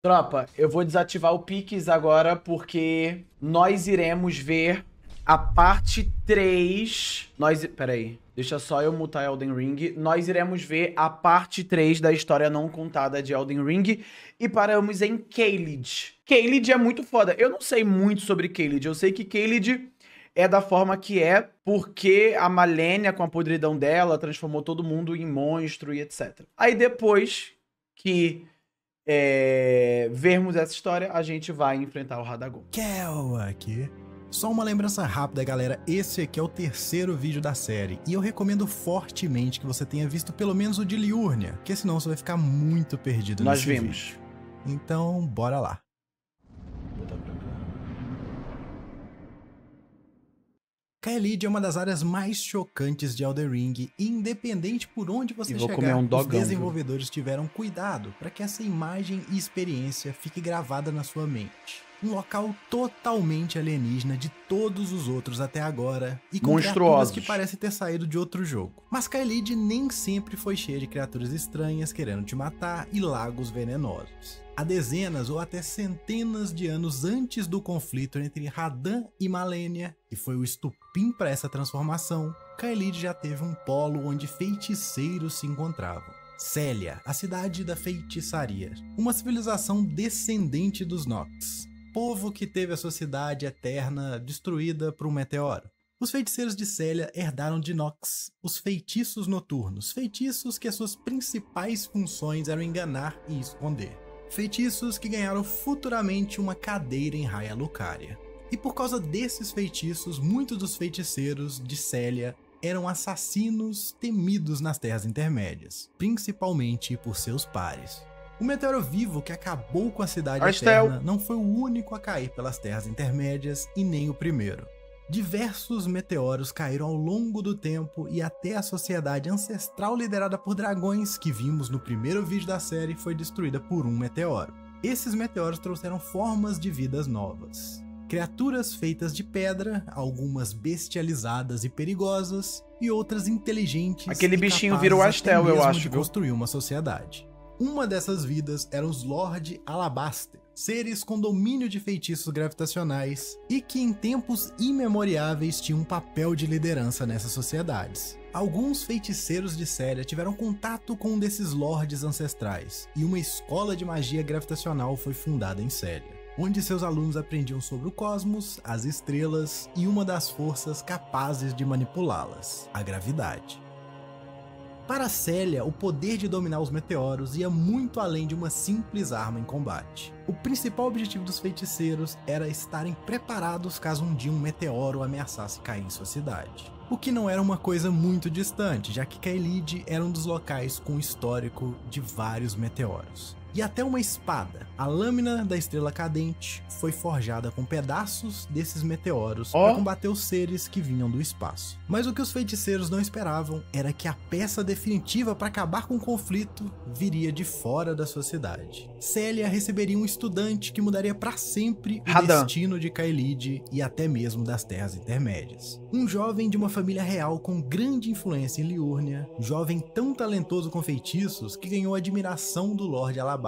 Tropa, eu vou desativar o Pix agora porque nós iremos ver a parte 3. Peraí, deixa só eu mutar Elden Ring. Nós iremos ver a parte 3 da história não contada de Elden Ring e paramos em Caelid. Caelid é muito foda. Eu não sei muito sobre Caelid. Eu sei que Caelid é da forma que é porque a Malenia, com a podridão dela, transformou todo mundo em monstro e etc. Aí depois que vermos essa história, a gente vai enfrentar o Radagon. Kel aqui. Só uma lembrança rápida, galera, esse aqui é o terceiro vídeo da série, e eu recomendo fortemente que você tenha visto pelo menos o de Liurnia, porque senão você vai ficar muito perdido Nós nesse vimos. vídeo. Então, bora lá. Caelid é uma das áreas mais chocantes de Elden Ring, e independente por onde você chegar, os desenvolvedores tiveram cuidado para que essa imagem e experiência fique gravada na sua mente. Um local totalmente alienígena de todos os outros até agora, e com criaturas que parecem ter saído de outro jogo. Mas Caelid nem sempre foi cheia de criaturas estranhas querendo te matar e lagos venenosos. Há dezenas ou até centenas de anos antes do conflito entre Radahn e Malenia, que foi o estupim para essa transformação, Caelid já teve um polo onde feiticeiros se encontravam. Célia, a cidade da feitiçaria, uma civilização descendente dos Nox, povo que teve a sua cidade eterna destruída por um meteoro. Os feiticeiros de Célia herdaram de Nox os feitiços noturnos, feitiços que as suas principais funções eram enganar e esconder. Feitiços que ganharam futuramente uma cadeira em Raia Lucaria. E por causa desses feitiços, muitos dos feiticeiros de Célia eram assassinos temidos nas Terras Intermédias, principalmente por seus pares. O meteoro vivo que acabou com a cidade eterna não foi o único a cair pelas Terras Intermédias e nem o primeiro. Diversos meteoros caíram ao longo do tempo e até a sociedade ancestral liderada por dragões que vimos no primeiro vídeo da série foi destruída por um meteoro. Esses meteoros trouxeram formas de vidas novas. Criaturas feitas de pedra, algumas bestializadas e perigosas, e outras inteligentes. Aquele bichinho virou Astel, eu acho, de construir uma sociedade. Uma dessas vidas eram os Lord Alabaster, seres com domínio de feitiços gravitacionais e que em tempos imemoriáveis tinham um papel de liderança nessas sociedades. Alguns feiticeiros de Célia tiveram contato com um desses lords ancestrais, e uma escola de magia gravitacional foi fundada em Célia, onde seus alunos aprendiam sobre o cosmos, as estrelas e uma das forças capazes de manipulá-las, a gravidade. Para Célia, o poder de dominar os meteoros ia muito além de uma simples arma em combate. O principal objetivo dos feiticeiros era estarem preparados caso um dia um meteoro ameaçasse cair em sua cidade. O que não era uma coisa muito distante, já que Caelid era um dos locais com histórico de vários meteoros. E até uma espada, a lâmina da estrela cadente, foi forjada com pedaços desses meteoros para combater os seres que vinham do espaço. Mas o que os feiticeiros não esperavam era que a peça definitiva para acabar com o conflito viria de fora da sua cidade. Célia receberia um estudante que mudaria para sempre o destino de Caelid e até mesmo das Terras Intermédias. Um jovem de uma família real com grande influência em Liurnia, um jovem tão talentoso com feitiços que ganhou a admiração do Lord Alabaster,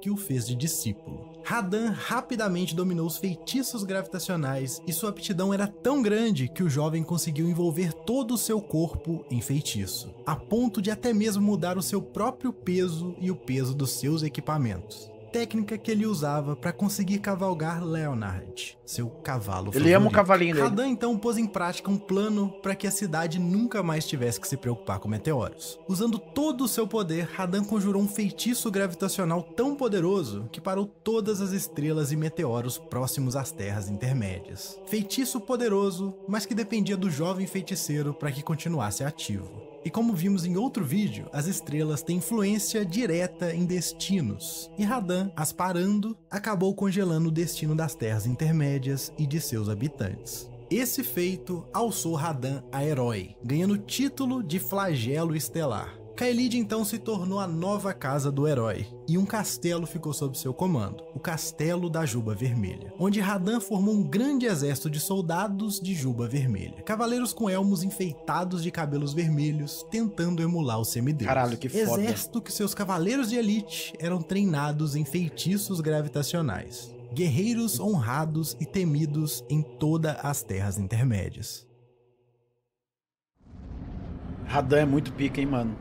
que o fez de discípulo. Radahn rapidamente dominou os feitiços gravitacionais e sua aptidão era tão grande que o jovem conseguiu envolver todo o seu corpo em feitiço, a ponto de até mesmo mudar o seu próprio peso e o peso dos seus equipamentos. Técnica que ele usava para conseguir cavalgar Leonard, seu cavalo favorito. Ele ama o cavalinho dele. Radahn então pôs em prática um plano para que a cidade nunca mais tivesse que se preocupar com meteoros. Usando todo o seu poder, Radahn conjurou um feitiço gravitacional tão poderoso que parou todas as estrelas e meteoros próximos às Terras Intermédias. Feitiço poderoso, mas que dependia do jovem feiticeiro para que continuasse ativo. E como vimos em outro vídeo, as estrelas têm influência direta em destinos, e Radahn, as parando, acabou congelando o destino das Terras Intermédias e de seus habitantes. Esse feito alçou Radahn a herói, ganhando o título de Flagelo Estelar. Kaelid então se tornou a nova casa do herói, e um castelo ficou sob seu comando, o Castelo da Juba Vermelha, onde Radahn formou um grande exército de soldados de Juba Vermelha, cavaleiros com elmos enfeitados de cabelos vermelhos, tentando emular os semideuses. Caralho, que foda. Exército que seus cavaleiros de elite eram treinados em feitiços gravitacionais, guerreiros honrados e temidos em todas as terras intermédias. Radahn é muito pica, hein, mano.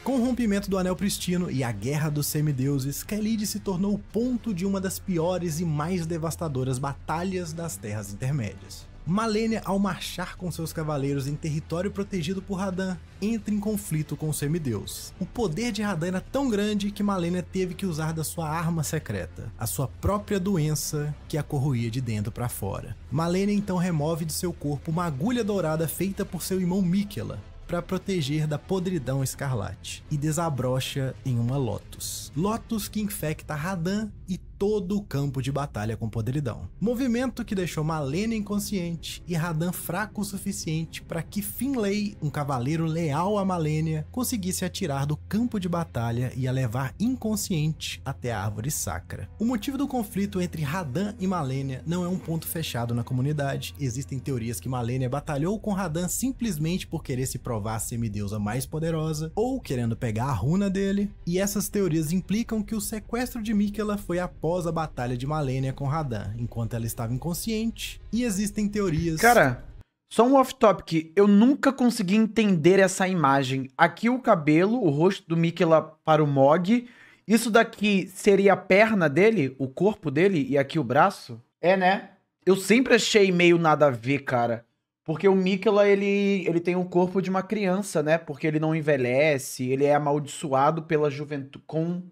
Com o rompimento do Anel Pristino e a Guerra dos Semideuses, Kaelid se tornou o ponto de uma das piores e mais devastadoras batalhas das Terras Intermédias. Malenia, ao marchar com seus cavaleiros em território protegido por Radahn, entra em conflito com o semideus. O poder de Radahn era tão grande que Malenia teve que usar da sua arma secreta, a sua própria doença que a corroía de dentro para fora. Malenia então remove de seu corpo uma agulha dourada feita por seu irmão Miquella, para proteger da podridão escarlate, e desabrocha em uma Lotus. Lotus que infecta Radahn e todo o campo de batalha com podridão. Movimento que deixou Malenia inconsciente e Radahn fraco o suficiente para que Finlay, um cavaleiro leal a Malenia, conseguisse atirar do campo de batalha e a levar inconsciente até a árvore sacra. O motivo do conflito entre Radahn e Malenia não é um ponto fechado na comunidade. Existem teorias que Malenia batalhou com Radahn simplesmente por querer se provar a semideusa mais poderosa ou querendo pegar a runa dele, e essas teorias implicam que o sequestro de Miquella foi após a batalha de Malenia com Radahn, enquanto ela estava inconsciente, e existem teorias... Cara, só um off-topic, eu nunca consegui entender essa imagem. Aqui o cabelo, o rosto do Miquella para o Mog, isso daqui seria a perna dele, o corpo dele, e aqui o braço? É, né? Eu sempre achei meio nada a ver, cara. Porque o Miquella, ele tem o corpo de uma criança, né? Porque ele não envelhece, ele é amaldiçoado pela juventude, com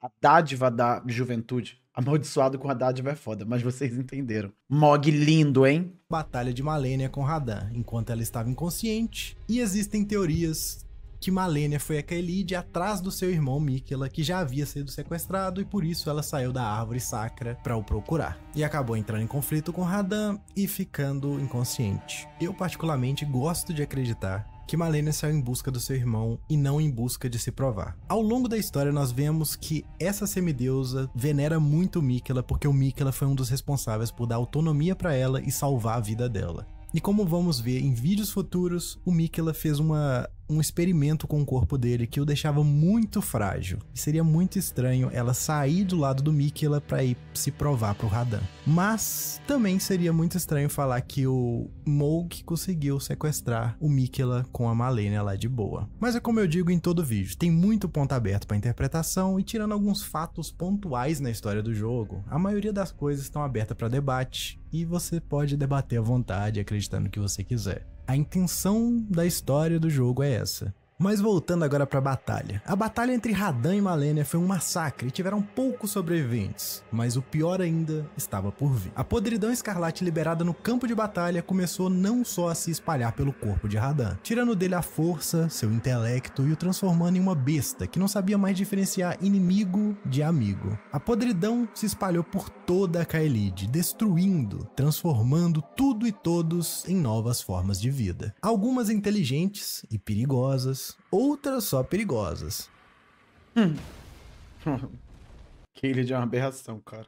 a dádiva da juventude. Amaldiçoado com a dádiva é foda, mas vocês entenderam. Mog lindo, hein? Batalha de Malenia com Radahn, enquanto ela estava inconsciente, e existem teorias que Malenia foi a Kaelid atrás do seu irmão Miquella, que já havia sido sequestrado, e por isso ela saiu da árvore sacra para o procurar. E acabou entrando em conflito com Radahn e ficando inconsciente. Eu particularmente gosto de acreditar que Malenia saiu em busca do seu irmão e não em busca de se provar. Ao longo da história nós vemos que essa semideusa venera muito Miquella porque o Miquella foi um dos responsáveis por dar autonomia para ela e salvar a vida dela. E como vamos ver em vídeos futuros, o Miquella fez um experimento com o corpo dele que o deixava muito frágil. E seria muito estranho ela sair do lado do Miquella para ir se provar pro Radahn. Mas também seria muito estranho falar que o Mohg conseguiu sequestrar o Miquella com a Malenia lá de boa. Mas é como eu digo em todo vídeo, tem muito ponto aberto para interpretação, e tirando alguns fatos pontuais na história do jogo, a maioria das coisas estão abertas para debate, e você pode debater à vontade acreditando no que você quiser. A intenção da história do jogo é essa. Mas voltando agora para a batalha. A batalha entre Radahn e Malenia foi um massacre e tiveram poucos sobreviventes, mas o pior ainda estava por vir. A podridão escarlate liberada no campo de batalha começou não só a se espalhar pelo corpo de Radahn, tirando dele a força, seu intelecto e o transformando em uma besta que não sabia mais diferenciar inimigo de amigo. A podridão se espalhou por toda a Kaelid, destruindo, transformando tudo e todos em novas formas de vida. Algumas inteligentes e perigosas, outras só perigosas. Kaelid é uma aberração, cara.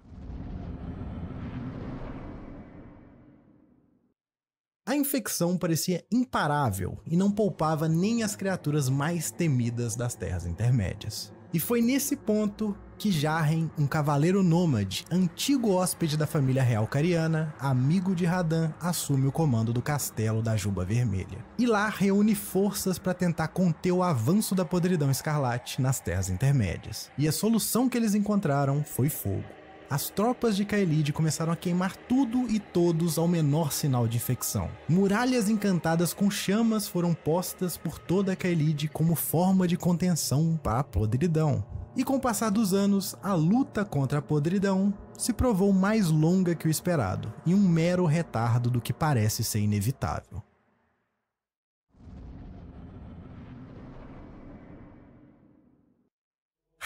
A infecção parecia imparável e não poupava nem as criaturas mais temidas das Terras Intermédias. E foi nesse ponto que Jarren, um cavaleiro nômade, antigo hóspede da família real cariana, amigo de Radahn, assume o comando do castelo da Juba Vermelha. E lá reúne forças para tentar conter o avanço da podridão escarlate nas Terras Intermédias. E a solução que eles encontraram foi fogo. As tropas de Kaelid começaram a queimar tudo e todos ao menor sinal de infecção. Muralhas encantadas com chamas foram postas por toda a Kaelid como forma de contenção para a podridão. E com o passar dos anos, a luta contra a podridão se provou mais longa que o esperado, e um mero retardo do que parece ser inevitável.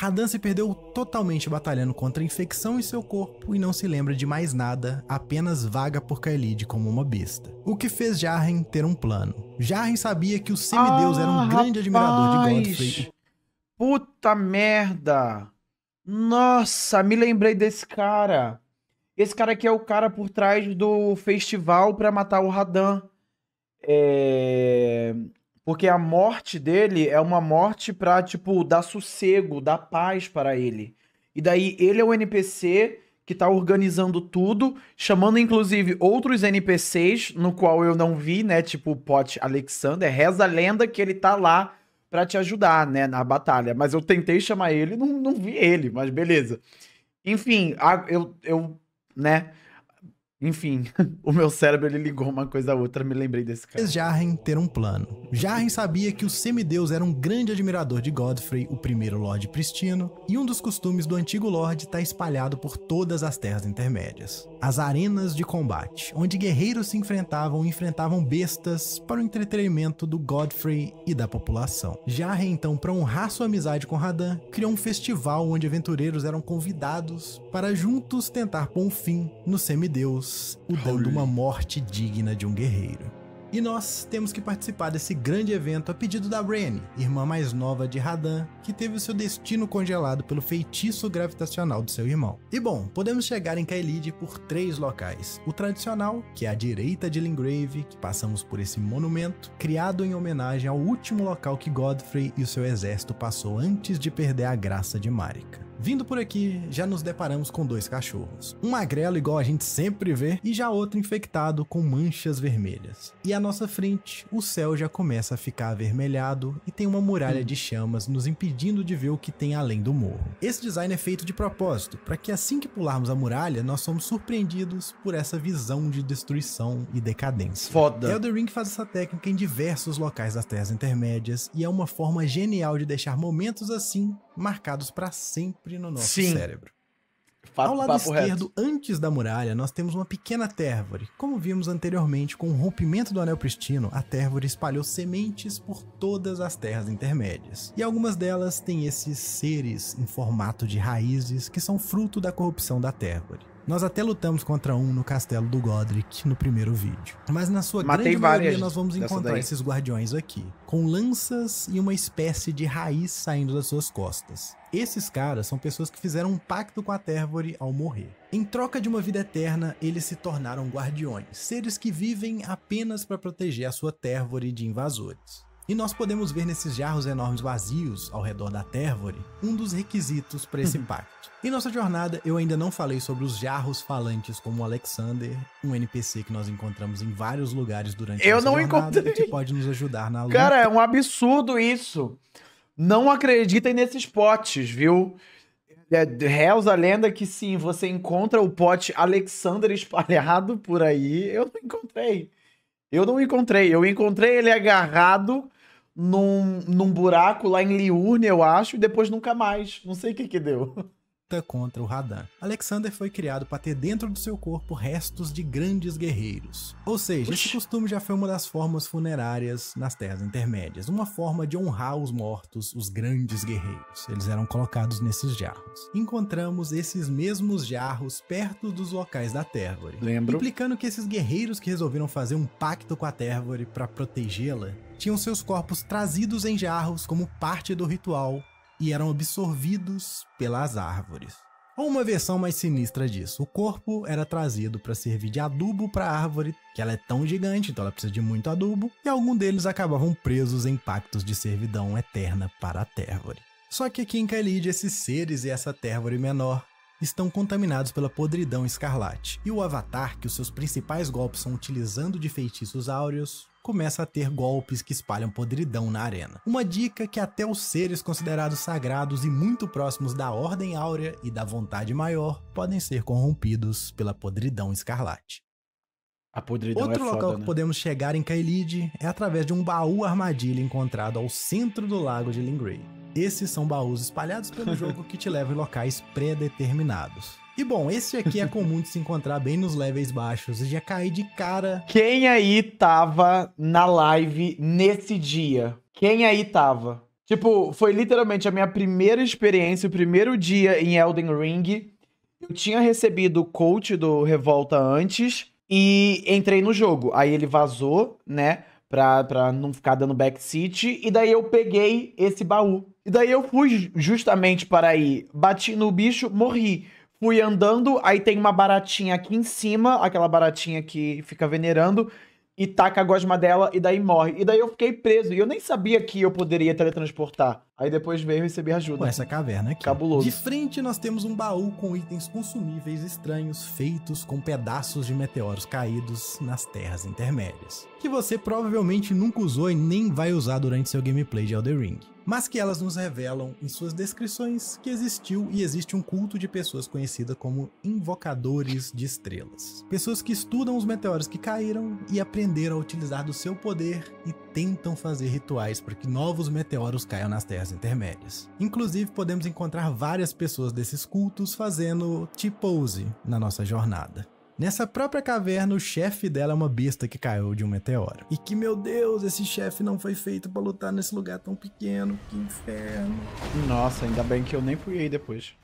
Radahn se perdeu totalmente batalhando contra a infecção em seu corpo e não se lembra de mais nada, apenas vaga por Caelid como uma besta. O que fez Jarren ter um plano. Jarren sabia que o semideus era um grande admirador de Godfrey. Puta merda! Nossa, me lembrei desse cara. Esse cara aqui é o cara por trás do festival pra matar o Radahn. Porque a morte dele é uma morte pra, tipo, dar sossego, dar paz para ele. E daí ele é o NPC que tá organizando tudo, chamando inclusive outros NPCs, no qual eu não vi, né? Tipo o Pot Alexander. Reza a lenda que ele tá lá pra te ajudar, né? Na batalha. Mas eu tentei chamar ele e não vi ele, mas beleza. Enfim, né? Enfim, o meu cérebro ele ligou uma coisa a outra, me lembrei desse cara. Fez Jarren ter um plano. Jarren sabia que o semideus era um grande admirador de Godfrey, o primeiro Lorde Pristino, e um dos costumes do antigo Lorde está espalhado por todas as Terras Intermédias. As arenas de combate, onde guerreiros se enfrentavam e enfrentavam bestas para o entretenimento do Godfrey e da população. Jarren, então, para honrar sua amizade com Radahn, criou um festival onde aventureiros eram convidados para juntos tentar pôr um fim no semideus, o dando uma morte digna de um guerreiro. E nós temos que participar desse grande evento a pedido da Ranni, irmã mais nova de Radahn, que teve o seu destino congelado pelo feitiço gravitacional do seu irmão. E bom, podemos chegar em Caelid por 3 locais. O tradicional, que é à direita de Lingrave, que passamos por esse monumento, criado em homenagem ao último local que Godfrey e o seu exército passou antes de perder a graça de Marika. Vindo por aqui, já nos deparamos com 2 cachorros. Um magrelo igual a gente sempre vê, e já outro infectado com manchas vermelhas. E à nossa frente, o céu já começa a ficar avermelhado e tem uma muralha de chamas nos impedindo de ver o que tem além do morro. Esse design é feito de propósito, para que assim que pularmos a muralha, nós somos surpreendidos por essa visão de destruição e decadência. Foda. Elden Ring faz essa técnica em diversos locais das Terras Intermédias, e é uma forma genial de deixar momentos assim marcados para sempre no nosso cérebro. Ao lado esquerdo, antes da muralha, nós temos uma pequena térvore. Como vimos anteriormente, com o rompimento do Anel Pristino, a térvore espalhou sementes por todas as terras intermédias. E algumas delas têm esses seres em formato de raízes que são fruto da corrupção da térvore. Nós até lutamos contra um no castelo do Godric no primeiro vídeo. Mas na sua grande maioria nós vamos encontrar esses guardiões aqui, com lanças e uma espécie de raiz saindo das suas costas. Esses caras são pessoas que fizeram um pacto com a térvore ao morrer. Em troca de uma vida eterna, eles se tornaram guardiões, seres que vivem apenas para proteger a sua térvore de invasores. E nós podemos ver nesses jarros enormes vazios ao redor da térvore um dos requisitos para esse pacto. Em nossa jornada, eu ainda não falei sobre os jarros falantes como o Alexander, um NPC que nós encontramos em vários lugares durante a nossa jornada e que pode nos ajudar na luta. Cara, é um absurdo isso. Não acreditem nesses potes, viu? Reza a lenda que sim, você encontra o pote Alexander espalhado por aí. Eu não encontrei. Eu encontrei ele agarrado num buraco lá em Liurne, eu acho, e depois nunca mais. Não sei o que deu. Contra o Radahn. Alexander foi criado para ter dentro do seu corpo restos de grandes guerreiros. Ou seja, esse costume já foi uma das formas funerárias nas Terras Intermédias, uma forma de honrar os mortos, os grandes guerreiros. Eles eram colocados nesses jarros. Encontramos esses mesmos jarros perto dos locais da térvore. Lembro. Implicando que esses guerreiros que resolveram fazer um pacto com a térvore para protegê-la, tinham seus corpos trazidos em jarros como parte do ritual e eram absorvidos pelas árvores. Ou uma versão mais sinistra disso, o corpo era trazido para servir de adubo para a árvore, que ela é tão gigante, então ela precisa de muito adubo, e alguns deles acabavam presos em pactos de servidão eterna para a térvore. Só que aqui em Caelid, esses seres e essa térvore menor estão contaminados pela podridão escarlate, e o avatar, que os seus principais golpes são utilizando de feitiços áureos, começa a ter golpes que espalham podridão na arena. Uma dica que até os seres considerados sagrados e muito próximos da Ordem Áurea e da Vontade Maior podem ser corrompidos pela podridão escarlate. A podridão Outro foda, local né? que podemos chegar em Caelid é através de um baú armadilha encontrado ao centro do lago de Lingrave. Esses são baús espalhados pelo jogo que te levam em locais pré-determinados. E bom, esse aqui é comum de se encontrar bem nos levels baixos e já cair de cara. Quem aí tava na live nesse dia? Quem aí tava? Tipo, foi literalmente a minha primeira experiência, o primeiro dia em Elden Ring. Eu tinha recebido o coach do Revolta antes e entrei no jogo. Aí ele vazou, né? Pra não ficar dando backseat. E daí eu peguei esse baú. E daí eu fui justamente para aí. Bati no bicho, morri. Fui andando, aí tem uma baratinha aqui em cima, aquela baratinha que fica venerando, e taca a gosma dela e daí morre. E daí eu fiquei preso. E eu nem sabia que eu poderia teletransportar. Aí depois veio e recebi ajuda. Com essa caverna aqui. Cabuloso. De frente nós temos um baú com itens consumíveis estranhos feitos com pedaços de meteoros caídos nas terras intermédias, que você provavelmente nunca usou e nem vai usar durante seu gameplay de Elden Ring, mas que elas nos revelam em suas descrições que existiu e existe um culto de pessoas conhecidas como invocadores de estrelas. Pessoas que estudam os meteoros que caíram e aprenderam a utilizar do seu poder e tentam fazer rituais para que novos meteoros caiam nas terras intermédias. Inclusive podemos encontrar várias pessoas desses cultos fazendo T-pose na nossa jornada. Nessa própria caverna, o chefe dela é uma besta que caiu de um meteoro. E que, meu Deus, esse chefe não foi feito pra lutar nesse lugar tão pequeno, que inferno. Nossa, ainda bem que eu nem fui aí depois.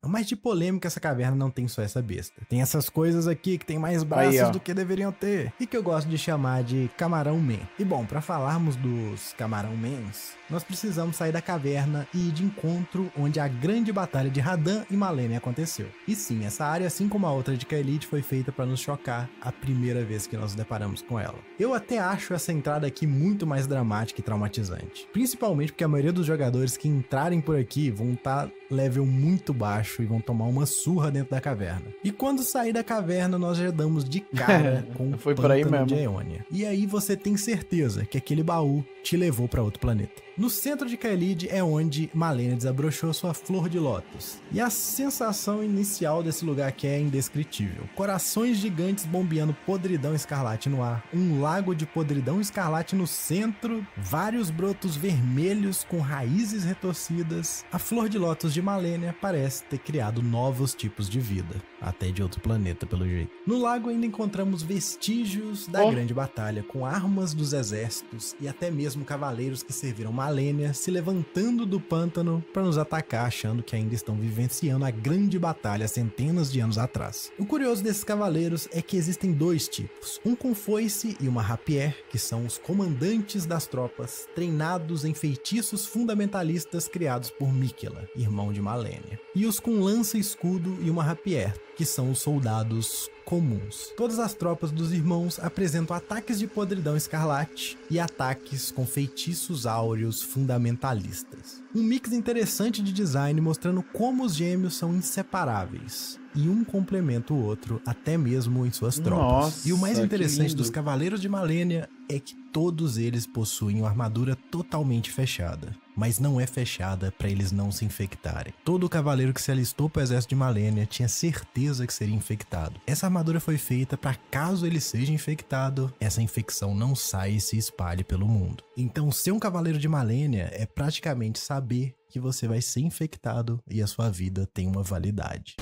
Mas de polêmica, essa caverna não tem só essa besta. Tem essas coisas aqui que tem mais braços aí, do que deveriam ter. E que eu gosto de chamar de Camarão Man. E bom, pra falarmos dos Camarão Mans, nós precisamos sair da caverna e ir de encontro onde a grande batalha de Radahn e Malenia aconteceu. E sim, essa área, assim como a outra de Caelid, foi feita para nos chocar a primeira vez que nós nos deparamos com ela. Eu até acho essa entrada aqui muito mais dramática e traumatizante. Principalmente porque a maioria dos jogadores que entrarem por aqui vão estar level muito baixo e vão tomar uma surra dentro da caverna. E quando sair da caverna, nós já damos de cara com o pântano de Aeonia. E aí você tem certeza que aquele baú te levou para outro planeta. No centro de Caelid é onde Malenia desabrochou sua flor de lótus. E a sensação inicial desse lugar aqui é indescritível. Corações gigantes bombeando podridão escarlate no ar, um lago de podridão escarlate no centro, vários brotos vermelhos com raízes retorcidas. A flor de lótus de Malenia parece ter criado novos tipos de vida, até de outro planeta pelo jeito. No lago ainda encontramos vestígios da grande batalha, com armas dos exércitos e até mesmo cavaleiros que serviram Malenia se levantando do pântano para nos atacar, achando que ainda estão vivenciando a grande batalha centenas de anos atrás. O curioso desses cavaleiros é que existem dois tipos, um com foice e uma rapier, que são os comandantes das tropas, treinados em feitiços fundamentalistas criados por Miquella, irmão de Malenia, e os com lança, escudo e uma rapier, que são os soldados comuns. Todas as tropas dos irmãos apresentam ataques de podridão escarlate e ataques com feitiços áureos fundamentalistas. Um mix interessante de design mostrando como os gêmeos são inseparáveis e um complementa o outro, até mesmo em suas tropas. Nossa, e o mais interessante dos Cavaleiros de Malenia é que todos eles possuem uma armadura totalmente fechada, mas não é fechada para eles não se infectarem. Todo cavaleiro que se alistou para o exército de Malenia tinha certeza que seria infectado. Essa armadura foi feita para caso ele seja infectado, essa infecção não saia e se espalhe pelo mundo. Então, ser um cavaleiro de Malenia é praticamente saber que você vai ser infectado e a sua vida tem uma validade.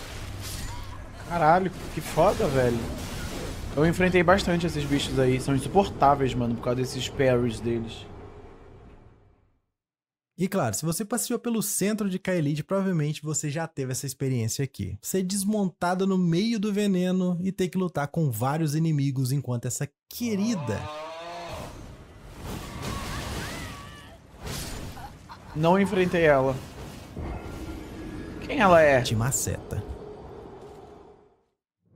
Caralho, que foda, velho. Eu enfrentei bastante esses bichos aí. São insuportáveis, mano, por causa desses parries deles. E claro, se você passeou pelo centro de Caelid, provavelmente você já teve essa experiência aqui. Ser desmontado no meio do veneno e ter que lutar com vários inimigos enquanto essa querida... Não enfrentei ela. Quem ela é? te maceta.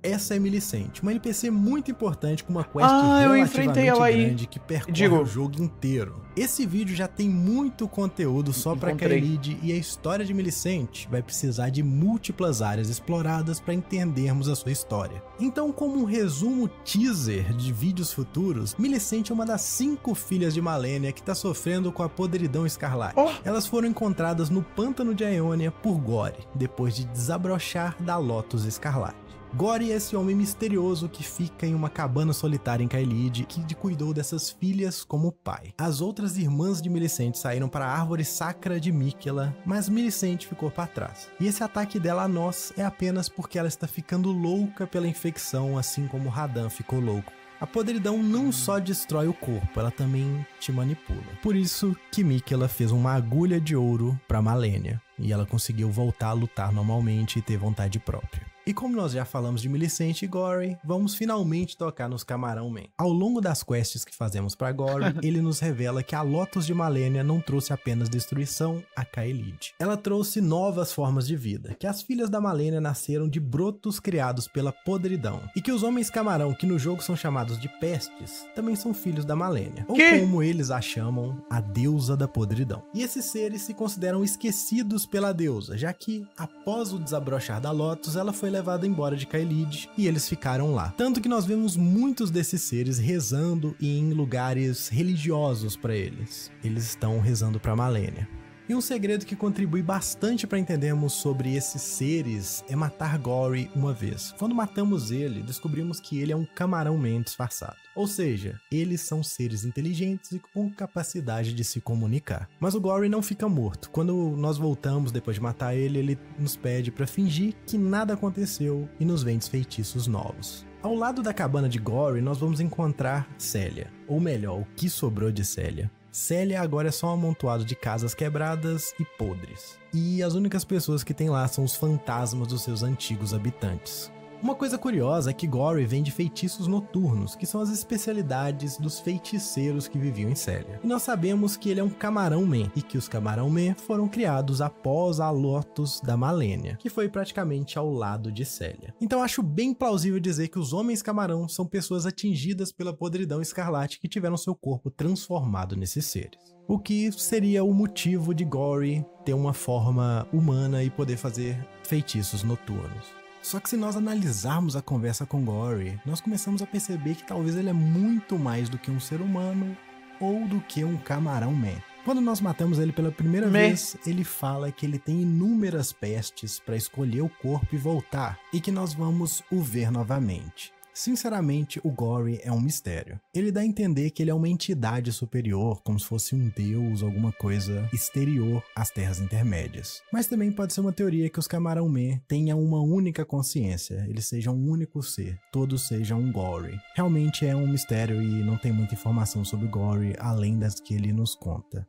Essa é Millicent, uma NPC muito importante com uma quest relativamente grande que percorre o jogo inteiro. Esse vídeo já tem muito conteúdo só pra Caelid e a história de Millicent vai precisar de múltiplas áreas exploradas para entendermos a sua história. Então, como um resumo teaser de vídeos futuros, Millicent é uma das 5 filhas de Malenia que tá sofrendo com a podridão escarlate. Elas foram encontradas no pântano de Aeonia por Gore, depois de desabrochar da Lotus Escarlate. Gore é esse homem misterioso que fica em uma cabana solitária em Caelid, que cuidou dessas filhas como pai. As outras irmãs de Millicent saíram para a árvore sacra de Miquella, mas Millicent ficou para trás. E esse ataque dela a nós é apenas porque ela está ficando louca pela infecção, assim como Radahn ficou louco A podridão não só destrói o corpo, ela também te manipula. Por isso que Miquella fez uma agulha de ouro pra Malenia, e ela conseguiu voltar a lutar normalmente e ter vontade própria. E como nós já falamos de Millicent e Gory, vamos finalmente tocar nos Camarão Man. Ao longo das quests que fazemos pra Gory, ele nos revela que a Lotus de Malenia não trouxe apenas destruição a Kaelid. Ela trouxe novas formas de vida, que as filhas da Malenia nasceram de brotos criados pela podridão, e que os homens camarão, que no jogo são chamados de pestes, também são filhos da Malenia, ou como eles a chamam, a deusa da podridão. E esses seres se consideram esquecidos pela deusa, já que, após o desabrochar da Lotus, ela foi levada embora de Kaelid e eles ficaram lá. Tanto que nós vemos muitos desses seres rezando em lugares religiosos para eles. Eles estão rezando para Malenia. E um segredo que contribui bastante para entendermos sobre esses seres é matar Gory uma vez. Quando matamos ele, descobrimos que ele é um Camarão Man disfarçado. Ou seja, eles são seres inteligentes e com capacidade de se comunicar. Mas o Gory não fica morto. Quando nós voltamos depois de matar ele, ele nos pede para fingir que nada aconteceu e nos vende feitiços novos. Ao lado da cabana de Gory, nós vamos encontrar Celia. Ou melhor, o que sobrou de Celia. Celia agora é só um amontoado de casas quebradas e podres. E as únicas pessoas que tem lá são os fantasmas dos seus antigos habitantes. Uma coisa curiosa é que Gory vende feitiços noturnos, que são as especialidades dos feiticeiros que viviam em Celia. E nós sabemos que ele é um Camarão Man, e que os Camarão Man foram criados após a Lotus da Malenia, que foi praticamente ao lado de Celia. Então acho bem plausível dizer que os Homens Camarão são pessoas atingidas pela podridão escarlate que tiveram seu corpo transformado nesses seres. O que seria o motivo de Gory ter uma forma humana e poder fazer feitiços noturnos. Só que se nós analisarmos a conversa com Gory, nós começamos a perceber que talvez ele é muito mais do que um ser humano ou do que um Camarão Man. Quando nós matamos ele pela primeira vez, ele fala que ele tem inúmeras pestes para escolher o corpo e voltar, e que nós vamos o ver novamente. Sinceramente, o Gory é um mistério. Ele dá a entender que ele é uma entidade superior, como se fosse um deus, alguma coisa exterior às Terras Intermédias. Mas também pode ser uma teoria que os Camarão Man tenham uma única consciência, eles sejam um único ser, todos sejam um Gory. Realmente é um mistério e não tem muita informação sobre o Gory, além das que ele nos conta.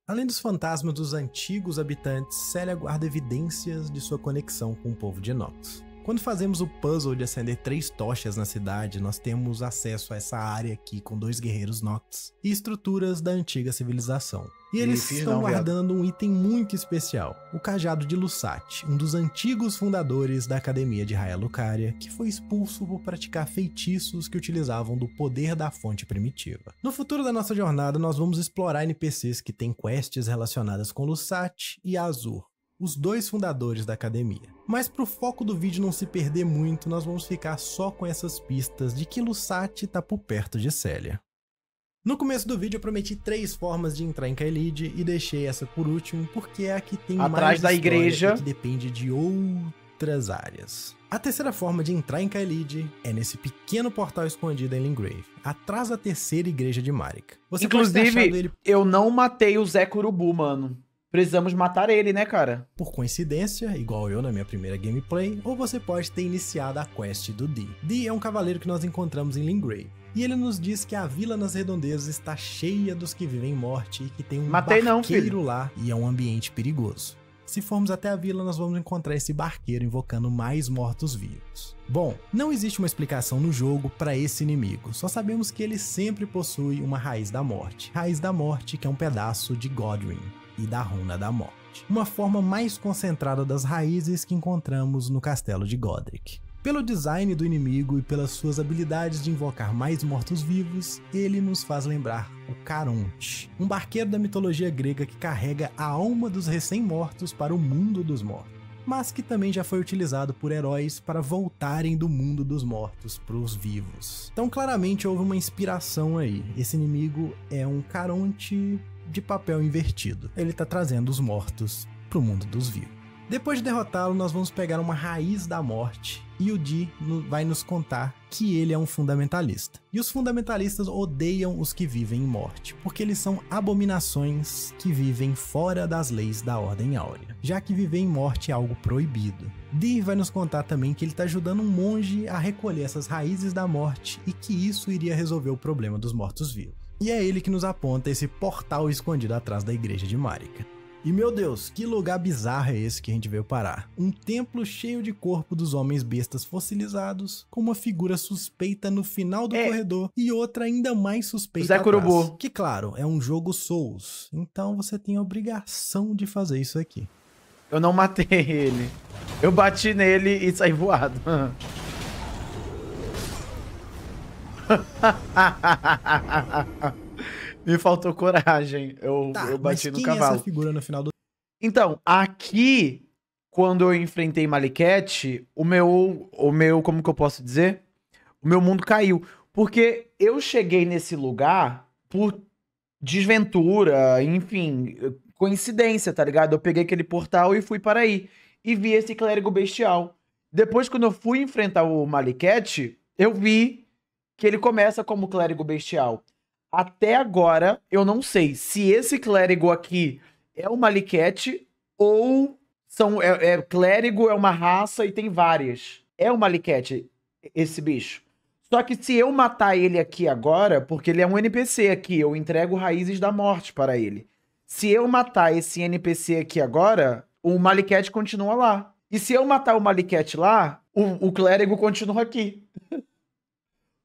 Além dos fantasmas dos antigos habitantes, Celia guarda evidências de sua conexão com o povo de Nox. Quando fazemos o puzzle de acender 3 tochas na cidade, nós temos acesso a essa área aqui com 2 guerreiros Nox e estruturas da antiga civilização. E eles estão guardando um item muito especial, o cajado de Lusat, um dos antigos fundadores da Academia de Raya Lucaria, que foi expulso por praticar feitiços que utilizavam do poder da fonte primitiva. No futuro da nossa jornada, nós vamos explorar NPCs que têm quests relacionadas com Lusat e Azur, os 2 fundadores da academia. Mas pro foco do vídeo não se perder muito, nós vamos ficar só com essas pistas de que Lusat tá por perto de Celia. No começo do vídeo eu prometi 3 formas de entrar em Kaelid e deixei essa por último porque é a que tem atrás da igreja e que depende de outras áreas. A terceira forma de entrar em Kaelid é nesse pequeno portal escondido em Limgrave, atrás da terceira igreja de Marika. Você inclusive, eu não matei o Zé Curubu, mano. Precisamos matar ele, né, cara? Por coincidência, igual eu na minha primeira gameplay, ou você pode ter iniciado a quest do Dee. Dee é um cavaleiro que nós encontramos em Limgrave, e ele nos diz que a vila nas redondezas está cheia dos que vivem em morte e que tem um barqueiro lá e é um ambiente perigoso. Se formos até a vila, nós vamos encontrar esse barqueiro invocando mais mortos-vivos. Bom, não existe uma explicação no jogo para esse inimigo, só sabemos que ele sempre possui uma Raiz da Morte. Raiz da Morte, que é um pedaço de Godwyn e da Runa da Morte. Uma forma mais concentrada das raízes que encontramos no castelo de Godric. Pelo design do inimigo e pelas suas habilidades de invocar mais mortos-vivos, ele nos faz lembrar o Caronte, um barqueiro da mitologia grega que carrega a alma dos recém-mortos para o mundo dos mortos, mas que também já foi utilizado por heróis para voltarem do mundo dos mortos para os vivos. Então claramente houve uma inspiração aí. Esse inimigo é um Caronte de papel invertido. Ele tá trazendo os mortos pro mundo dos vivos. Depois de derrotá-lo, nós vamos pegar uma raiz da morte e o Di vai nos contar que ele é um fundamentalista. E os fundamentalistas odeiam os que vivem em morte, porque eles são abominações que vivem fora das leis da Ordem Áurea, já que viver em morte é algo proibido. Di vai nos contar também que ele está ajudando um monge a recolher essas raízes da morte e que isso iria resolver o problema dos mortos-vivos. E é ele que nos aponta esse portal escondido atrás da igreja de Marika. E meu Deus, que lugar bizarro é esse que a gente veio parar? Um templo cheio de corpo dos homens bestas fossilizados, com uma figura suspeita no final do corredor e outra ainda mais suspeita Zé atrás. Curubu. Que claro, é um jogo Souls, então você tem a obrigação de fazer isso aqui. Eu não matei ele. Eu bati nele e saí voado. Me faltou coragem. Eu bati no cavalo. Mas quem é essa figura no final do... Então, aqui, quando eu enfrentei Maliketh, o meu, como que eu posso dizer? O meu mundo caiu. Porque eu cheguei nesse lugar por desventura, enfim, coincidência, tá ligado? Eu peguei aquele portal e fui para aí. E vi esse clérigo bestial. Depois, quando eu fui enfrentar o Maliketh, eu vi que ele começa como clérigo bestial. Até agora, eu não sei se esse clérigo aqui é o Maliketh ou clérigo é uma raça e tem várias. É o Maliketh, esse bicho. Só que se eu matar ele aqui agora, porque ele é um NPC aqui, eu entrego raízes da morte para ele. Se eu matar esse NPC aqui agora, o Maliketh continua lá. E se eu matar o Maliketh lá, o clérigo continua aqui.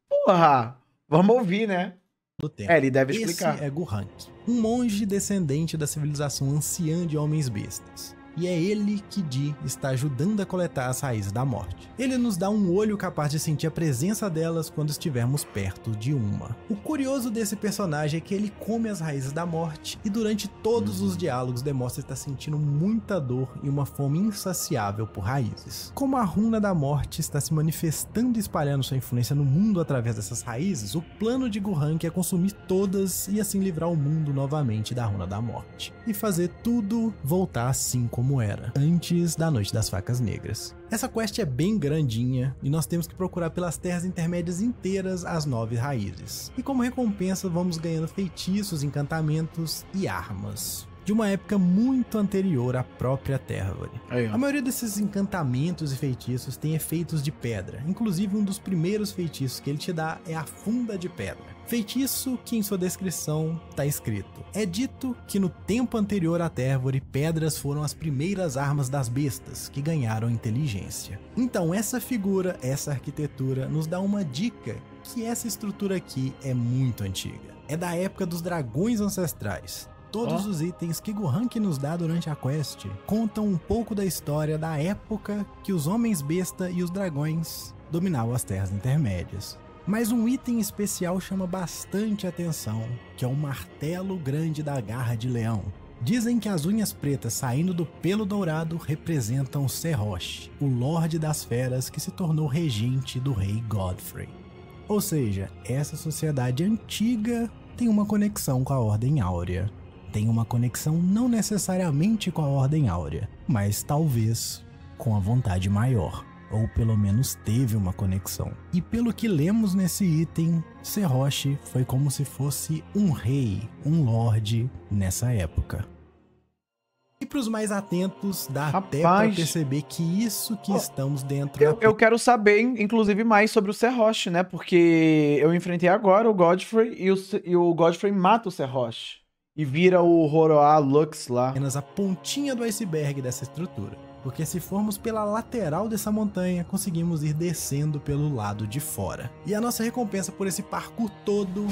Porra! Vamos ouvir, né? Do tempo. Ele deve explicar. Esse é Gurranq, um monge descendente da civilização anciã de homens bestas. E é ele que Di está ajudando a coletar as raízes da morte. Ele nos dá um olho capaz de sentir a presença delas quando estivermos perto de uma. O curioso desse personagem é que ele come as raízes da morte e durante todos os diálogos demonstra estar sentindo muita dor e uma fome insaciável por raízes. Como a runa da morte está se manifestando e espalhando sua influência no mundo através dessas raízes, o plano de Gurranq é consumir todas e assim livrar o mundo novamente da runa da morte. E fazer tudo voltar assim como era, antes da Noite das Facas Negras. Essa quest é bem grandinha e nós temos que procurar pelas terras intermédias inteiras as 9 raízes. E como recompensa vamos ganhando feitiços, encantamentos e armas. De uma época muito anterior à própria Terravari. A maioria desses encantamentos e feitiços tem efeitos de pedra. Inclusive um dos primeiros feitiços que ele te dá é a Funda de Pedra. Feitiço que em sua descrição está escrito: é dito que no tempo anterior à Terravari, pedras foram as primeiras armas das bestas, que ganharam inteligência. Então essa figura, essa arquitetura, nos dá uma dica que essa estrutura aqui é muito antiga. É da época dos dragões ancestrais. Todos os itens que Gurranq nos dá durante a quest contam um pouco da história da época que os homens besta e os dragões dominavam as terras intermédias. Mas um item especial chama bastante atenção, que é o martelo grande da garra de leão. Dizem que as unhas pretas saindo do pelo dourado representam Serrosh, o Lorde das Feras que se tornou regente do rei Godfrey. Ou seja, essa sociedade antiga tem uma conexão com a Ordem Áurea. Tem uma conexão não necessariamente com a Ordem Áurea, mas talvez com a vontade maior. Ou pelo menos teve uma conexão. E pelo que lemos nesse item, Serrosh foi como se fosse um rei, um lorde nessa época. E para os mais atentos, dá até para perceber que isso que estamos dentro... Eu quero saber, inclusive, mais sobre o Serrosh, né? Porque eu enfrentei agora o Godfrey e o Godfrey mata o Serrosh. E vira o Roroa Lux lá. Apenas a pontinha do iceberg dessa estrutura. Porque se formos pela lateral dessa montanha, conseguimos ir descendo pelo lado de fora. E a nossa recompensa por esse parkour todo...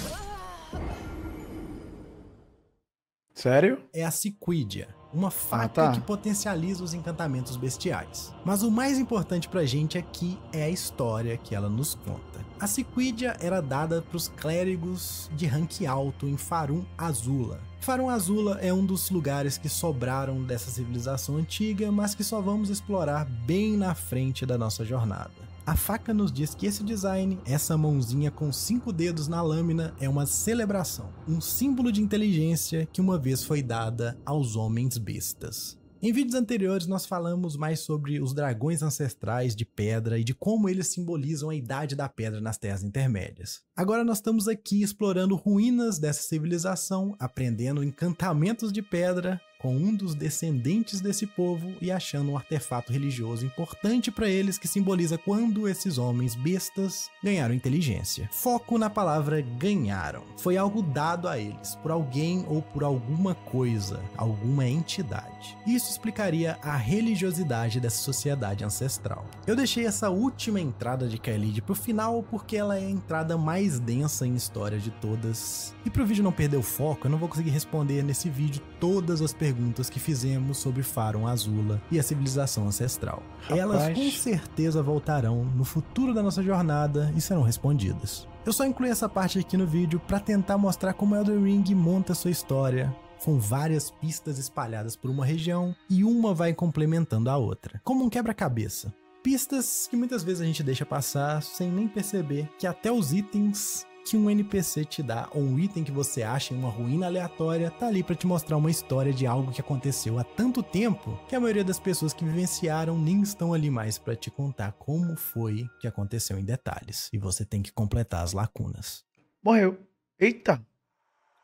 Sério? É a Sequídea, uma faca que potencializa os encantamentos bestiais. Mas o mais importante pra gente aqui é a história que ela nos conta. A Sequídea era dada para os clérigos de rank alto em Farum Azula. Farum Azula é um dos lugares que sobraram dessa civilização antiga, mas que só vamos explorar bem na frente da nossa jornada. A faca nos diz que esse design, essa mãozinha com 5 dedos na lâmina, é uma celebração, um símbolo de inteligência que uma vez foi dada aos homens bestas. Em vídeos anteriores nós falamos mais sobre os dragões ancestrais de pedra e de como eles simbolizam a idade da pedra nas Terras Intermédias. Agora nós estamos aqui explorando ruínas dessa civilização, aprendendo encantamentos de pedra com um dos descendentes desse povo e achando um artefato religioso importante para eles que simboliza quando esses homens bestas ganharam inteligência. Foco na palavra ganharam. Foi algo dado a eles, por alguém ou por alguma coisa, alguma entidade. Isso explicaria a religiosidade dessa sociedade ancestral. Eu deixei essa última entrada de Caelid pro final porque ela é a entrada mais densa em história de todas. E pro vídeo não perder o foco, eu não vou conseguir responder nesse vídeo todas as perguntas que fizemos sobre Farum Azula e a civilização ancestral. Rapaz. Elas com certeza voltarão no futuro da nossa jornada e serão respondidas. Eu só incluí essa parte aqui no vídeo para tentar mostrar como Elden Ring monta sua história, com várias pistas espalhadas por uma região e uma vai complementando a outra, como um quebra-cabeça. Pistas que muitas vezes a gente deixa passar sem nem perceber que até os itens que um NPC te dá, ou um item que você acha em uma ruína aleatória, tá ali pra te mostrar uma história de algo que aconteceu há tanto tempo que a maioria das pessoas que vivenciaram nem estão ali mais pra te contar como foi que aconteceu em detalhes. E você tem que completar as lacunas. Morreu. Eita.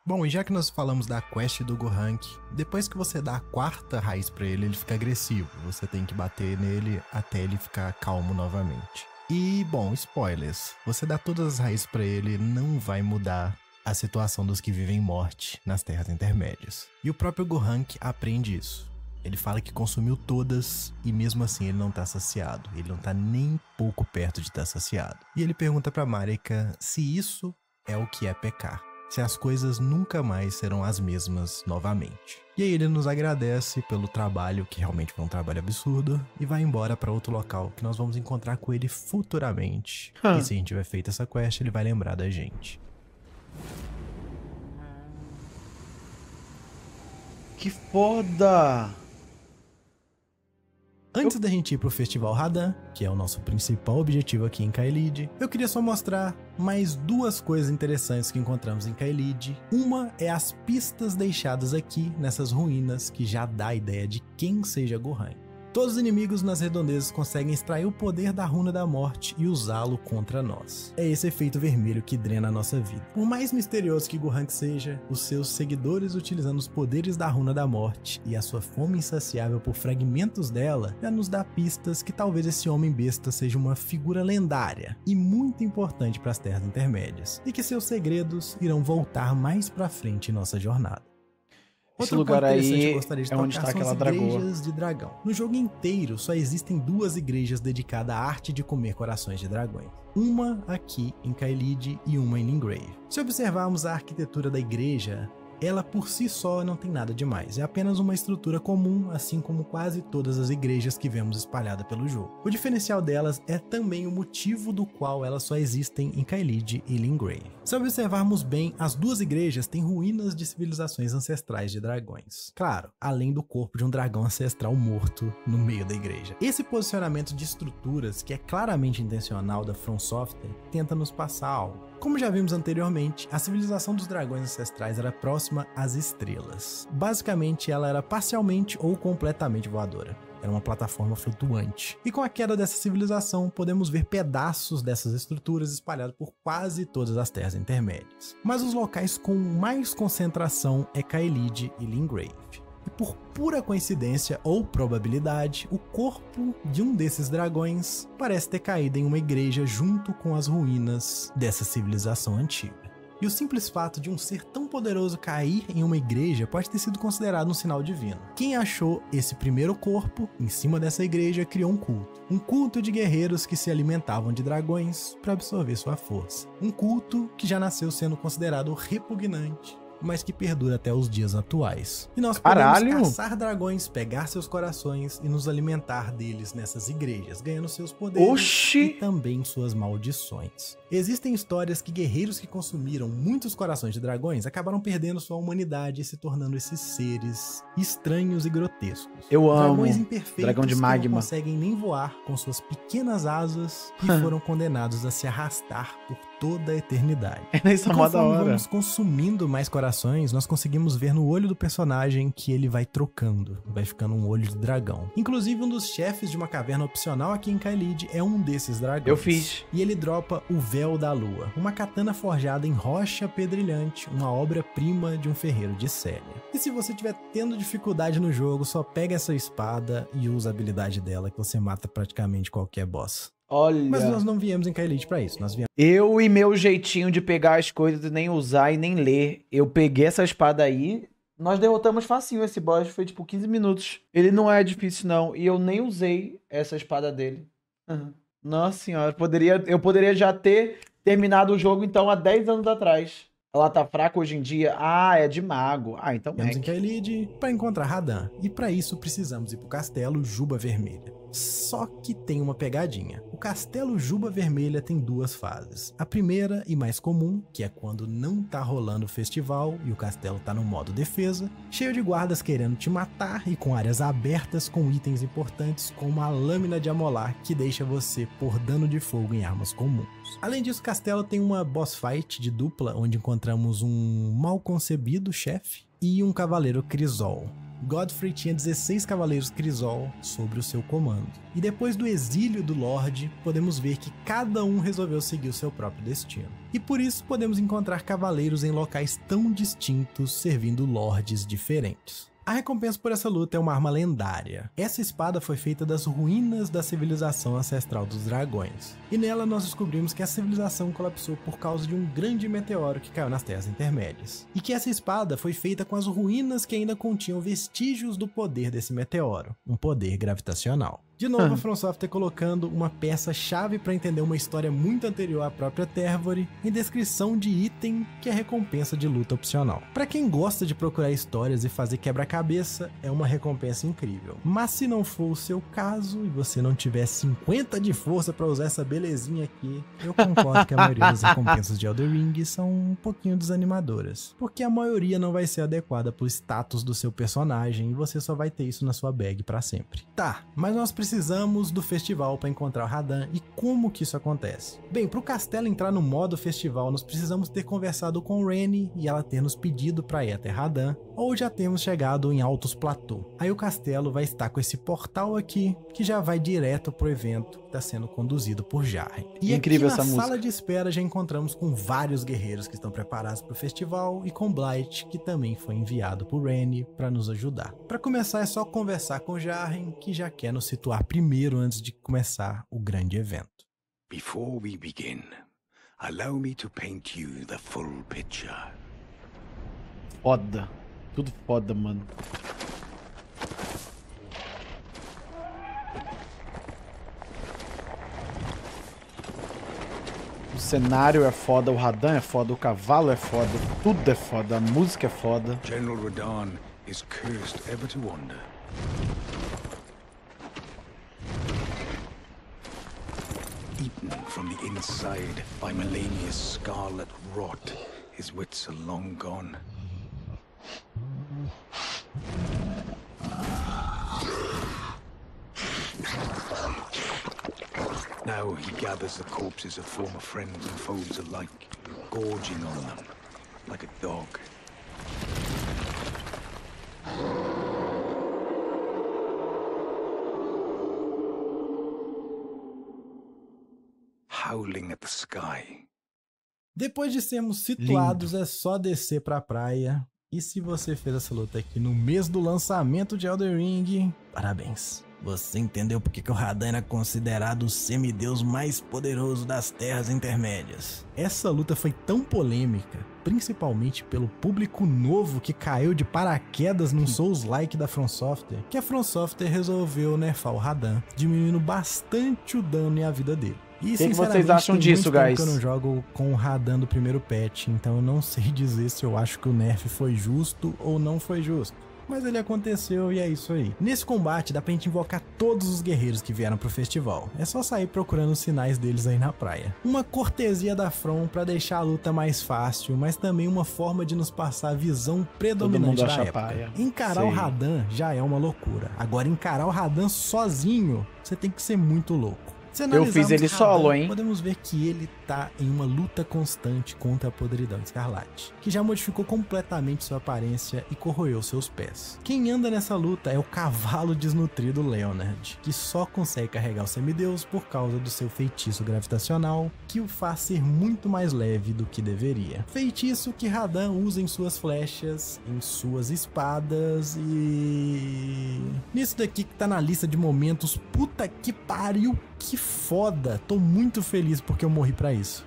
Bom, e já que nós falamos da quest do Gurranq, depois que você dá a 4ª raiz pra ele, ele fica agressivo. Você tem que bater nele até ele ficar calmo novamente. E, bom, spoilers, você dá todas as raízes pra ele, não vai mudar a situação dos que vivem morte nas Terras Intermédias. E o próprio Gurranq aprende isso. Ele fala que consumiu todas e mesmo assim ele não tá saciado. Ele não tá nem pouco perto de estar saciado. E ele pergunta pra Marika se isso é o que é pecar. Se as coisas nunca mais serão as mesmas novamente. E aí ele nos agradece pelo trabalho, que realmente foi um trabalho absurdo, e vai embora para outro local, que nós vamos encontrar com ele futuramente. E se a gente tiver feito essa quest, ele vai lembrar da gente. Que foda! Antes da gente ir pro Festival Radahn, que é o nosso principal objetivo aqui em Caelid, eu queria só mostrar mais 2 coisas interessantes que encontramos em Caelid. Uma é as pistas deixadas aqui nessas ruínas, que já dá a ideia de quem seja Gurranq. Todos os inimigos nas redondezas conseguem extrair o poder da Runa da Morte e usá-lo contra nós. É esse efeito vermelho que drena a nossa vida. Por mais misterioso que Gurranq seja, os seus seguidores utilizando os poderes da Runa da Morte e a sua fome insaciável por fragmentos dela já nos dá pistas que talvez esse homem besta seja uma figura lendária e muito importante para as Terras Intermédias, e que seus segredos irão voltar mais pra frente em nossa jornada. Esse lugar aí é onde está aquela dragoa. De dragão. No jogo inteiro só existem 2 igrejas dedicadas à arte de comer corações de dragões. Uma aqui em Caelid e uma em Limgrave. Se observarmos a arquitetura da igreja, ela por si só não tem nada demais, é apenas uma estrutura comum, assim como quase todas as igrejas que vemos espalhadas pelo jogo. O diferencial delas é também o motivo do qual elas só existem em Caelid e Limgrave. Se observarmos bem, as 2 igrejas têm ruínas de civilizações ancestrais de dragões. Claro, além do corpo de um dragão ancestral morto no meio da igreja. Esse posicionamento de estruturas, que é claramente intencional da From Software, tenta nos passar algo. Como já vimos anteriormente, a civilização dos dragões ancestrais era próxima às estrelas. Basicamente, ela era parcialmente ou completamente voadora. Era uma plataforma flutuante. E com a queda dessa civilização, podemos ver pedaços dessas estruturas espalhados por quase todas as Terras Intermédias. Mas os locais com mais concentração é Caelid e Limgrave. E por pura coincidência ou probabilidade, o corpo de um desses dragões parece ter caído em uma igreja junto com as ruínas dessa civilização antiga. E o simples fato de um ser tão poderoso cair em uma igreja pode ter sido considerado um sinal divino. Quem achou esse primeiro corpo em cima dessa igreja criou um culto. Um culto de guerreiros que se alimentavam de dragões para absorver sua força. Um culto que já nasceu sendo considerado repugnante, mas que perdura até os dias atuais. E nós podemos caçar dragões, pegar seus corações e nos alimentar deles nessas igrejas, ganhando seus poderes e também suas maldições. Existem histórias que guerreiros que consumiram muitos corações de dragões acabaram perdendo sua humanidade e se tornando esses seres estranhos e grotescos. Eu amo dragões imperfeitos, dragão de magma, que não conseguem nem voar com suas pequenas asas e foram condenados a se arrastar por toda a eternidade. Isso é mó da Conforme hora. vamos consumindo mais corações, nós conseguimos ver no olho do personagem que ele vai trocando, vai ficando um olho de dragão. Inclusive, um dos chefes de uma caverna opcional aqui em Caelid é um desses dragões. Eu fiz. E ele dropa o Véu da Lua, uma katana forjada em rocha pedrilhante, uma obra-prima de um ferreiro de Célia. E se você estiver tendo dificuldade no jogo, só pega essa espada e usa a habilidade dela, que você mata praticamente qualquer boss. Olha. Mas nós não viemos em Caelid pra isso, nós viemos... Eu e meu jeitinho de pegar as coisas e nem usar e nem ler. Eu peguei essa espada aí. Nós derrotamos facinho esse boss. Foi tipo 15 minutos. Ele não é difícil, não. E eu nem usei essa espada dele. Nossa senhora. Eu poderia já ter terminado o jogo, então, há 10 anos atrás. Ela tá fraca hoje em dia? Ah, é de mago. Ah, então Viemos é. em Caelid para encontrar Radahn. E para isso precisamos ir pro castelo Juba Vermelha. Só que tem uma pegadinha. O castelo Juba Vermelha tem duas fases. A primeira e mais comum, que é quando não tá rolando o festival e o castelo tá no modo defesa, cheio de guardas querendo te matar e com áreas abertas com itens importantes como a lâmina de amolar que deixa você por dano de fogo em armas comuns. Além disso, o castelo tem uma boss fight de dupla onde encontramos um mal concebido chefe e um cavaleiro Crisol. Godfrey tinha 16 cavaleiros Crisol sob o seu comando. E depois do exílio do Lorde, podemos ver que cada um resolveu seguir o seu próprio destino. E por isso podemos encontrar cavaleiros em locais tão distintos, servindo lordes diferentes. A recompensa por essa luta é uma arma lendária. Essa espada foi feita das ruínas da civilização ancestral dos dragões. E nela nós descobrimos que a civilização colapsou por causa de um grande meteoro que caiu nas Terras Intermédias. E que essa espada foi feita com as ruínas que ainda continham vestígios do poder desse meteoro, um poder gravitacional. De novo, a From Software colocando uma peça-chave para entender uma história muito anterior à própria Tervory em descrição de item que é recompensa de luta opcional. Para quem gosta de procurar histórias e fazer quebra-cabeça, é uma recompensa incrível. Mas se não for o seu caso e você não tiver 50 de força para usar essa belezinha aqui, eu concordo que a maioria das recompensas de Elden Ring são um pouquinho desanimadoras, porque a maioria não vai ser adequada pro status do seu personagem e você só vai ter isso na sua bag para sempre. Tá, mas nós precisamos do festival para encontrar o Radahn e como que isso acontece? Bem, para o castelo entrar no modo festival, nós precisamos ter conversado com Ranni e ela ter nos pedido para ir até Radahn, ou já temos chegado em Altos Platô. Aí o castelo vai estar com esse portal aqui, que já vai direto pro evento que está sendo conduzido por Jarren. E incrível aqui essa na música. sala de espera já encontramos com vários guerreiros que estão preparados para o festival e com Blight, que também foi enviado por Ranni para nos ajudar. Para começar é só conversar com Jarren, que já quer nos situar primeiro antes de começar o grande evento. Before we begin, allow me to paint you the full picture. Foda. Tudo foda, mano. O cenário é foda, o Radahn é foda, o cavalo é foda, tudo é foda, a música é foda. General Radahn is cursed ever to wander. Eaten from the inside by Melania's scarlet rot, his wits are long gone. Now he gathers the corpses of former friends and foes alike, gorging on them like a dog. Howling at the sky. Depois de sermos situados, é só descer pra praia. E se você fez essa luta aqui no mês do lançamento de Elden Ring, parabéns. Você entendeu porque que o Radahn era considerado o semideus mais poderoso das Terras Intermédias. Essa luta foi tão polêmica, principalmente pelo público novo que caiu de paraquedas num Souls-like da From Software, que a From Software resolveu nerfar o Radahn, diminuindo bastante o dano e a vida dele. E, o que vocês acham disso, guys? Eu não jogo com o Radahn do primeiro patch, então eu não sei dizer se eu acho que o nerf foi justo ou não foi justo. Mas ele aconteceu e é isso aí. Nesse combate dá pra gente invocar todos os guerreiros que vieram pro festival. É só sair procurando os sinais deles aí na praia. Uma cortesia da From pra deixar a luta mais fácil, mas também uma forma de nos passar a visão predominante da época. Paia. Encarar o Radahn já é uma loucura. Agora encarar o Radahn sozinho, você tem que ser muito louco. Se Eu fiz ele solo, hein? Podemos ver que ele tá em uma luta constante contra a podridão escarlate, que já modificou completamente sua aparência e corroeu seus pés. Quem anda nessa luta é o cavalo desnutrido Leonard, que só consegue carregar o semideus por causa do seu feitiço gravitacional, que o faz ser muito mais leve do que deveria. Feitiço que Radahn usa em suas flechas, em suas espadas e... nisso daqui que tá na lista de momentos, puta que pariu, que foda, tô muito feliz porque eu morri pra isso.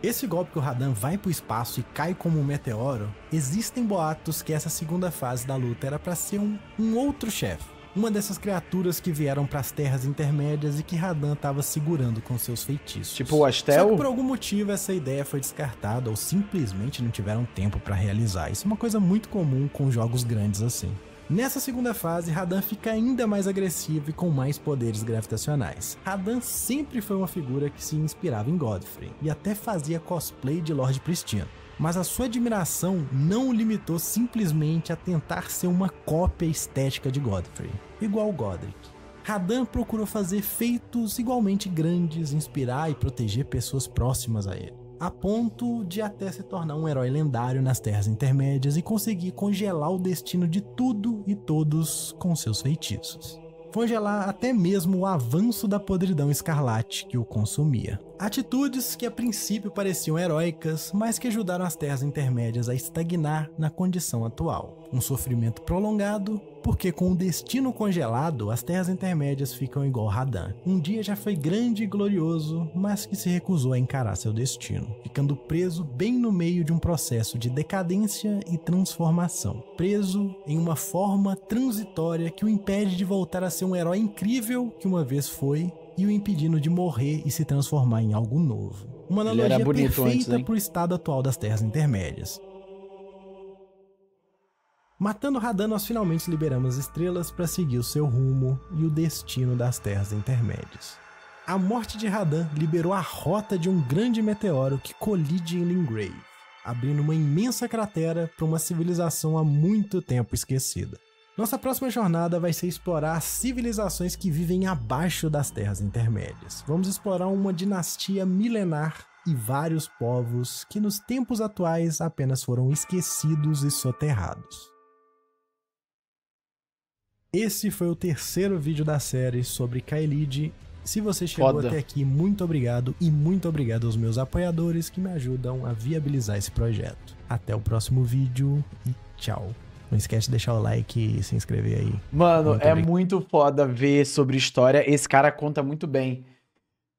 Esse golpe que o Radahn vai pro espaço e cai como um meteoro, existem boatos que essa segunda fase da luta era pra ser um outro chefe. Uma dessas criaturas que vieram pras terras intermédias e que Radahn tava segurando com seus feitiços. Tipo o Astel? Só que por algum motivo essa ideia foi descartada ou simplesmente não tiveram tempo pra realizar. Isso é uma coisa muito comum com jogos grandes assim. Nessa segunda fase, Radahn fica ainda mais agressivo e com mais poderes gravitacionais. Radahn sempre foi uma figura que se inspirava em Godfrey, e até fazia cosplay de Lorde Pristino. Mas a sua admiração não o limitou simplesmente a tentar ser uma cópia estética de Godfrey, igual Godric. Radahn procurou fazer feitos igualmente grandes, inspirar e proteger pessoas próximas a ele, a ponto de até se tornar um herói lendário nas Terras Intermédias e conseguir congelar o destino de tudo e todos com seus feitiços. Congelar até mesmo o avanço da podridão escarlate que o consumia. Atitudes que a princípio pareciam heróicas, mas que ajudaram as Terras Intermédias a estagnar na condição atual. Um sofrimento prolongado, porque com o destino congelado, as Terras Intermédias ficam igual Radahn. Um dia já foi grande e glorioso, mas que se recusou a encarar seu destino, ficando preso bem no meio de um processo de decadência e transformação. Preso em uma forma transitória que o impede de voltar a ser um herói incrível que uma vez foi, e o impedindo de morrer e se transformar em algo novo. Uma analogia perfeita para o estado atual das Terras Intermédias. Matando Radahn, nós finalmente liberamos as estrelas para seguir o seu rumo e o destino das Terras Intermédias. A morte de Radahn liberou a rota de um grande meteoro que colide em Lingrave, abrindo uma imensa cratera para uma civilização há muito tempo esquecida. Nossa próxima jornada vai ser explorar as civilizações que vivem abaixo das Terras Intermédias. Vamos explorar uma dinastia milenar e vários povos que nos tempos atuais apenas foram esquecidos e soterrados. Esse foi o terceiro vídeo da série sobre Caelid. Se você chegou até aqui, muito obrigado e muito obrigado aos meus apoiadores que me ajudam a viabilizar esse projeto. Até o próximo vídeo e tchau. Não esquece de deixar o like e se inscrever aí. Mano, muito foda ver sobre história. Esse cara conta muito bem.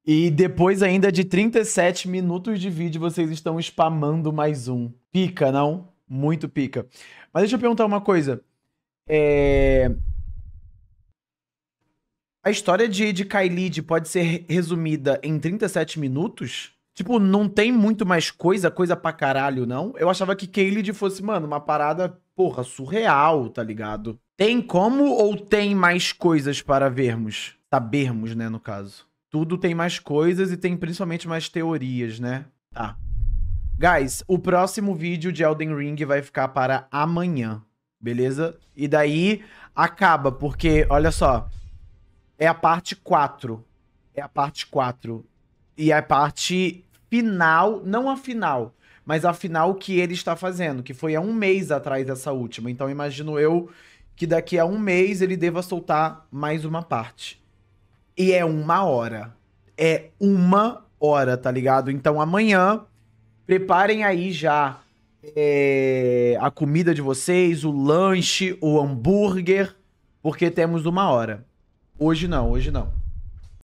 E depois ainda de 37 minutos de vídeo, vocês estão spamando mais um. Pica, não? Muito pica. Mas deixa eu perguntar uma coisa. A história de Caelid pode ser resumida em 37 minutos? Tipo, não tem muito mais coisa pra caralho, não? Eu achava que Caelid fosse, mano, uma parada, porra, surreal, tá ligado? Tem como ou tem mais coisas para vermos? Sabermos, né, no caso. Tudo tem mais coisas e tem principalmente mais teorias, né? Tá. Guys, o próximo vídeo de Elden Ring vai ficar para amanhã, beleza? E daí acaba, porque, olha só, é a parte 4. É a parte 4. E a parte final, não a final, mas a final que ele está fazendo, que foi há um mês atrás dessa última. Então imagino eu que daqui a um mês ele deva soltar mais uma parte. E é 1 hora. É 1 hora, tá ligado? Então amanhã, preparem aí já a comida de vocês, o lanche, o hambúrguer, porque temos 1 hora. Hoje não, hoje não.